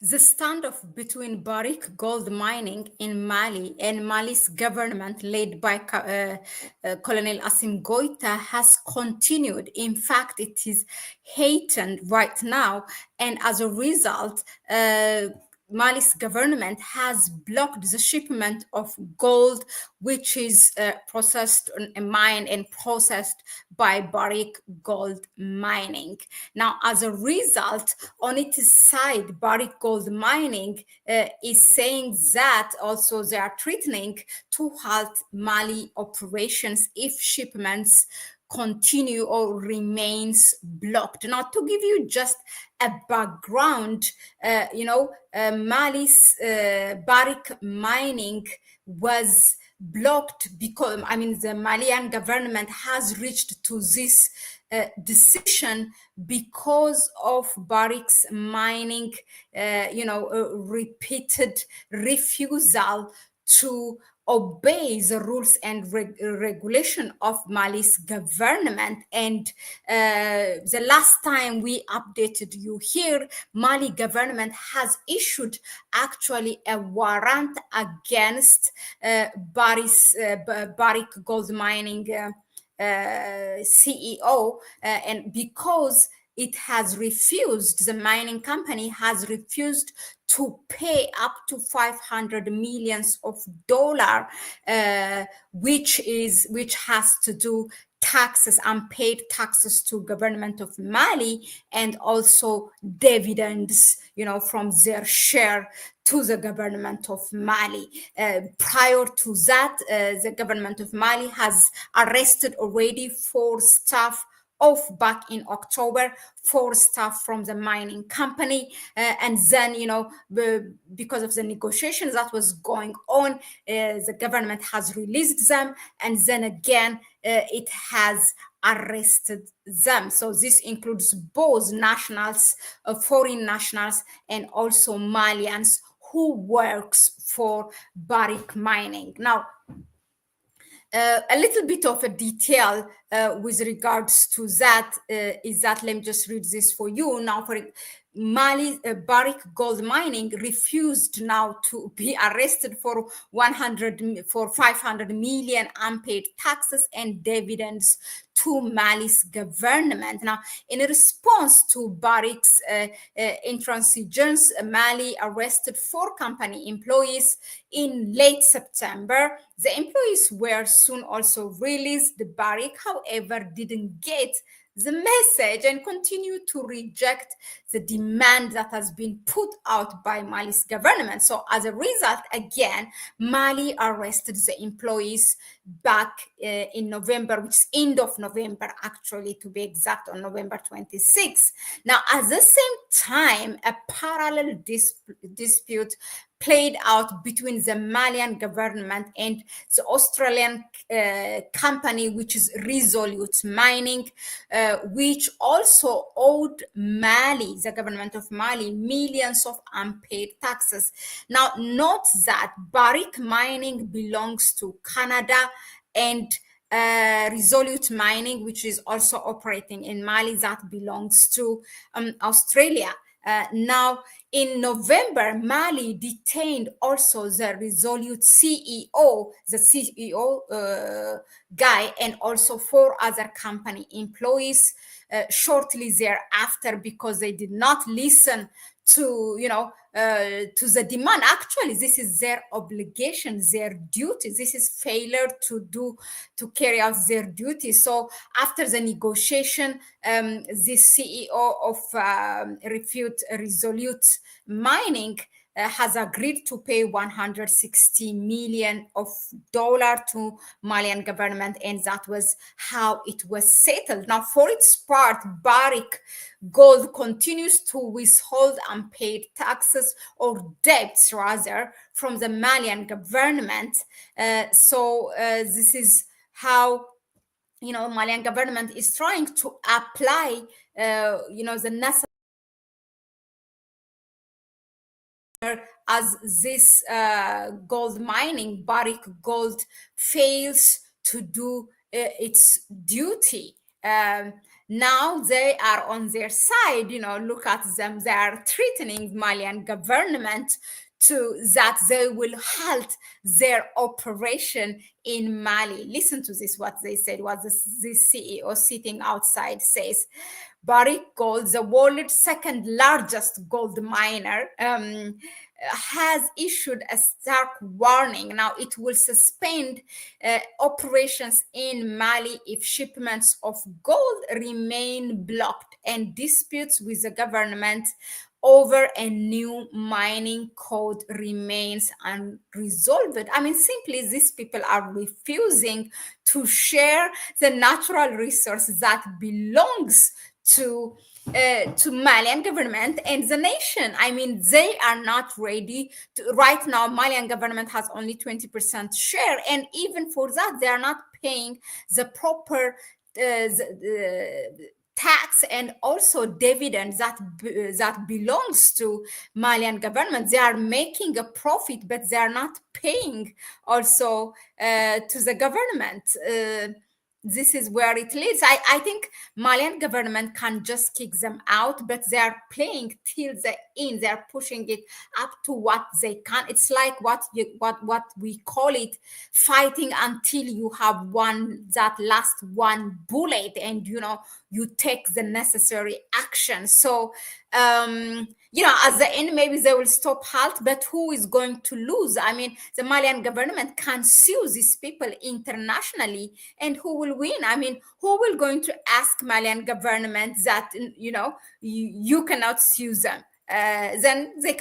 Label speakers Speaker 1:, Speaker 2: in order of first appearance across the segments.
Speaker 1: The standoff between Barrick Gold mining in Mali and Mali's government, led by Colonel Assimi Goïta, has continued. In fact, it is heightened right now, and as a result, Mali's government has blocked the shipment of gold, which is processed and mined and processed by Barrick Gold Mining. Now, as a result, on its side, Barrick Gold Mining is saying that also they are threatening to halt Mali operations if shipments continue or remains blocked. Now, to give you just a background, Mali's Barrick mining was blocked because, I mean, the Malian government has reached to this decision because of Barrick's mining, repeated refusal to obey the rules and regulation of Mali's government. And the last time we updated you here, Mali government has issued actually a warrant against Barrick Gold Mining CEO, and because it has refused, the mining company has refused to pay up to 500 millions of dollar, which has to do taxes, unpaid taxes to government of Mali, and also dividends, from their share to the government of Mali. Prior to that, the government of Mali has arrested already 4 staff of back in October, 4 staff from the mining company. And then, because of the negotiations that was going on, the government has released them. And then again, it has arrested them. So this includes both nationals, foreign nationals, and also Malians who works for Barrick Mining. Now, a little bit of a detail with regards to that is that, let me just read this for you. Now, for Mali, Barrick Gold Mining refused now to be arrested for 500 million unpaid taxes and dividends to Mali's government. Now, in response to Barrick's intransigence, Mali arrested 4 company employees in late September. The employees were soon also released. The Barrick, however, didn't get the message and continue to reject the demand that has been put out by Mali's government. So as a result, again, Mali arrested the employees back in November, which is end of November, actually, to be exact, on November 26th. Now, at the same time, a parallel dispute played out between the Malian government and the Australian company, which is Resolute Mining, which also owed Mali, the government of Mali, millions of unpaid taxes. Now, note that Barrick Mining belongs to Canada, and Resolute Mining, which is also operating in Mali, that belongs to Australia. Now, in November, Mali detained also the Resolute CEO, the CEO guy, and also 4 other company employees shortly thereafter, because they did not listen to the demand. Actually, this is their obligation, their duty. This is failure to carry out their duty. So after the negotiation, the CEO of Resolute Mining has agreed to pay 160 million of dollar to Malian government, and that was how it was settled. Now, for its part, Barrick Gold continues to withhold unpaid taxes, or debts rather, from the Malian government. This is how Malian government is trying to apply the necessary, as this gold mining, Barrick Gold, fails to do its duty. Now they are on their side. Look at them. They are threatening Malian government to that they will halt their operation in Mali. Listen to this, what they said, what the CEO sitting outside says. Barrick Gold, the world's second largest gold miner, has issued a stark warning. Now it will suspend operations in Mali if shipments of gold remain blocked and disputes with the government over a new mining code remains unresolved. I mean, simply these people are refusing to share the natural resource that belongs to Malian government and the nation. I mean, they are not ready to. Right now, Malian government has only 20% share, and even for that, they are not paying the proper tax and also dividend that belongs to Malian government. They are making a profit, but they are not paying also to the government. This is where it leads. I think Malian government can just kick them out, but they are playing till the end. They are pushing it up to what they can. It's like what we call it, fighting until you have won that last one bullet, and you take the necessary action. So at the end, maybe they will stop halt, but who is going to lose? I mean, the Malian government can sue these people internationally, and who will win? I mean, who will going to ask Malian government that you cannot sue them? Then they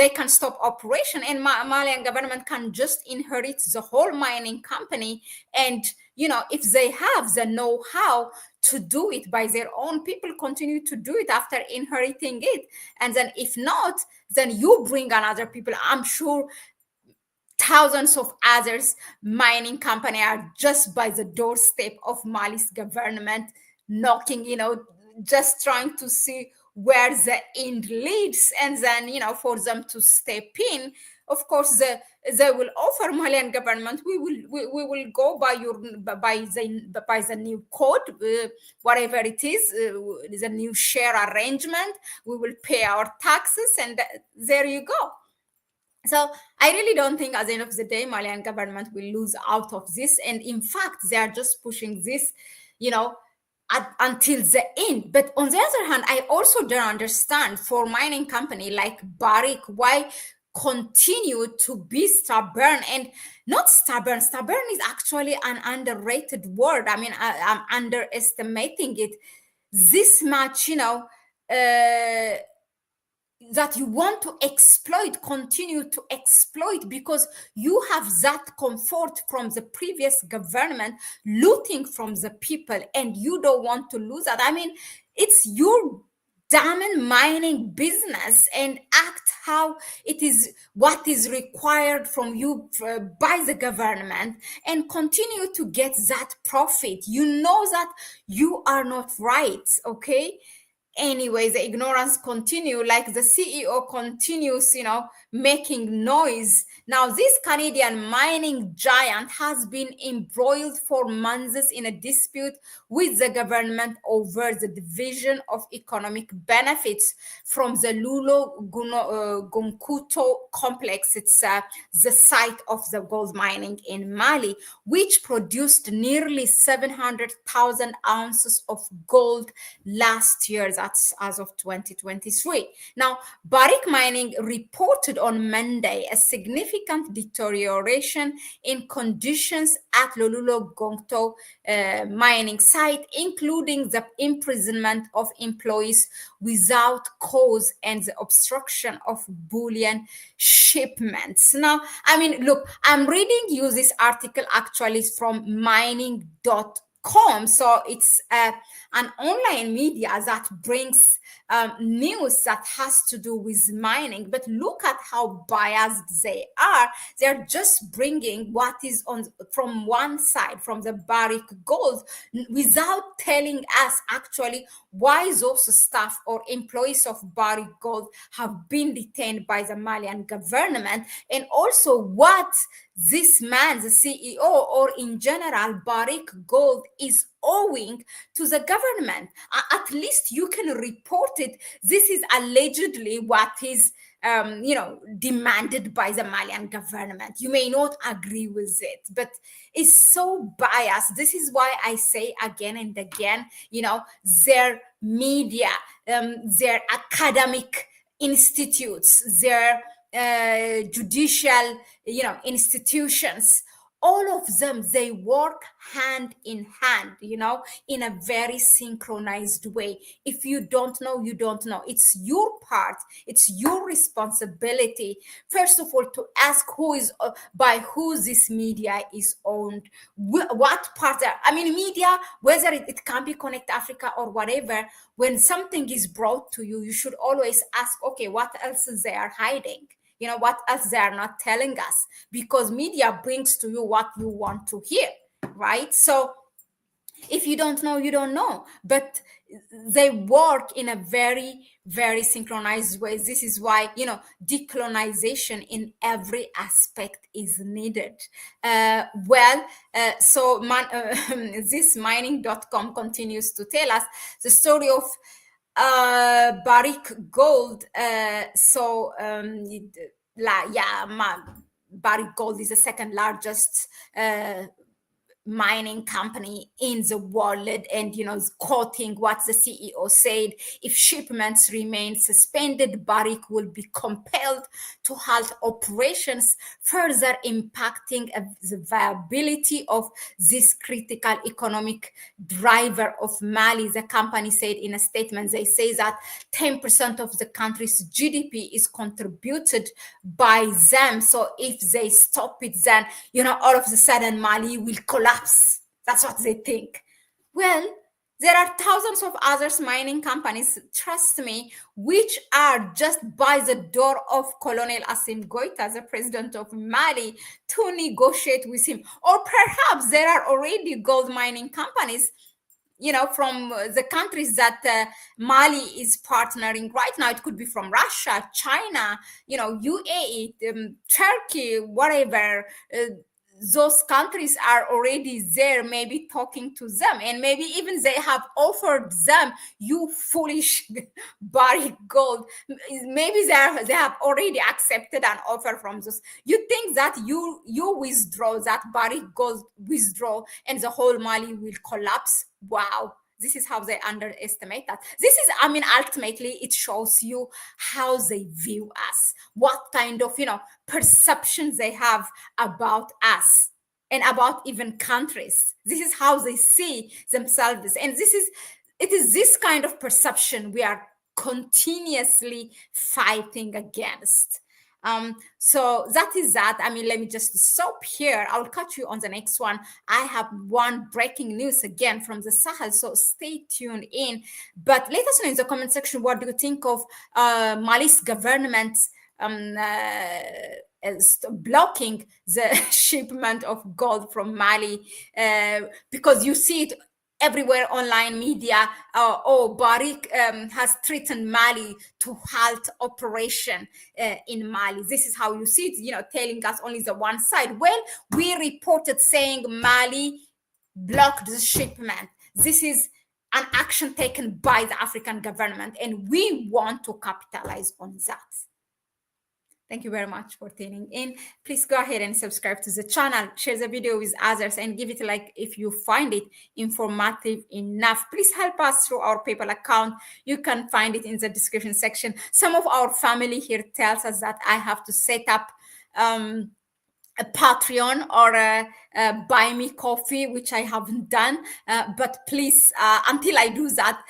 Speaker 1: can stop operation, and Malian government can just inherit the whole mining company. And if they have the know-how to do it by their own, people continue to do it after inheriting it. And then if not, then you bring another people. I'm sure thousands of others mining company are just by the doorstep of Mali's government, knocking, just trying to see where the end leads, and then for them to step in. Of course, they will offer Malian government, we will go by the new code, whatever it is, the new share arrangement. We will pay our taxes, and there you go. So I really don't think at the end of the day, Malian government will lose out of this. And in fact, they are just pushing this, until the end. But on the other hand, I also don't understand, for mining company like Barrick, why continue to be stubborn. And not stubborn is actually an underrated word. I mean, I'm underestimating it this much, that you want to continue to exploit, because you have that comfort from the previous government looting from the people, and you don't want to lose that. I mean, it's your diamond mining business, and act how it is, what is required from you by the government, and continue to get that profit. You know that you are not right, okay? Anyway, the ignorance continue, like the CEO continues making noise. Now this Canadian mining giant has been embroiled for months in a dispute with the government over the division of economic benefits from the Lulo Gunkuto complex. It's the site of the gold mining in Mali, which produced nearly 700,000 ounces of gold last year. That's as of 2023. Now, Barrick Mining reported on Monday a significant deterioration in conditions at Lolulo Gongto mining site, including the imprisonment of employees without cause and the obstruction of bullion shipments. Now, I mean, look, I'm reading you this article actually from mining.com. So it's an online media that brings news that has to do with mining. But look at how biased they are. They're just bringing what is on from one side, from the Barrick Gold, without telling us actually why those staff or employees of Barrick Gold have been detained by the Malian government, and also what this man, the CEO, or in general Barrick Gold is owing to the government. At least you can report it. This is allegedly what is demanded by the Malian government. You may not agree with it, but it's so biased. This is why I say again and again, their media, their academic institutes, their judicial, institutions, all of them, they work hand in hand, in a very synchronized way. If you don't know, you don't know. It's your part, it's your responsibility, first of all, to ask by who this media is owned, what part. Media, whether it can be Connect Africa or whatever, when something is brought to you, you should always ask, okay, what else they are hiding? What else they are not telling us, because media brings to you what you want to hear, right? So if you don't know, you don't know, but they work in a very, very synchronized way. This is why, decolonization in every aspect is needed. This mining.com continues to tell us the story of Barrick Gold. Barrick Gold is the second largest mining company in the world, and quoting what the CEO said: if shipments remain suspended, Barrick will be compelled to halt operations, further impacting the viability of this critical economic driver of Mali. The company said in a statement, they say that 10% of the country's GDP is contributed by them. So if they stop it, then all of a sudden Mali will collapse. That's what they think. Well, there are thousands of other mining companies, trust me, which are just by the door of Colonel Assimi Goïta, the president of Mali, to negotiate with him. Or perhaps there are already gold mining companies, from the countries that Mali is partnering right now. It could be from Russia, China, UAE, Turkey, whatever. Those countries are already there, maybe talking to them, and maybe even they have offered them, you foolish Barrick Gold. Maybe they have already accepted an offer from those. You think that you withdraw, that Barrick Gold withdraw, and the whole Mali will collapse? Wow. This is how they underestimate that. This is, ultimately, it shows you how they view us, what kind of, perceptions they have about us and about even countries. This is how they see themselves. And it is this kind of perception we are continuously fighting against. So that is that. Let me just stop here. I'll catch you on the next one. I have one breaking news again from the Sahel, so stay tuned in. But let us know in the comment section, what do you think of Mali's government blocking the shipment of gold from Mali, because you see it everywhere, online media. Barrick has threatened Mali to halt operation in Mali. This is how you see it, telling us only the one side. Well, we reported saying Mali blocked the shipment. This is an action taken by the African government, and we want to capitalize on that. Thank you very much for tuning in. Please go ahead and subscribe to the channel, share the video with others, and give it a like if you find it informative enough. Please help us through our PayPal account. You can find it in the description section. Some of our family here tells us that I have to set up a Patreon or a buy me coffee, which I haven't done, but please, until I do that,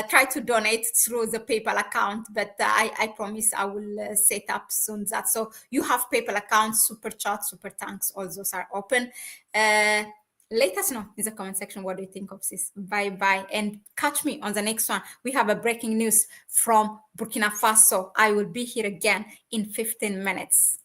Speaker 1: try to donate through the PayPal account. But I promise I will set up soon that. So you have PayPal accounts, super chat, super thanks, all those are open. Let us know in the comment section what do you think of this. Bye and catch me on the next one. We have a breaking news from Burkina Faso. I will be here again in 15 minutes.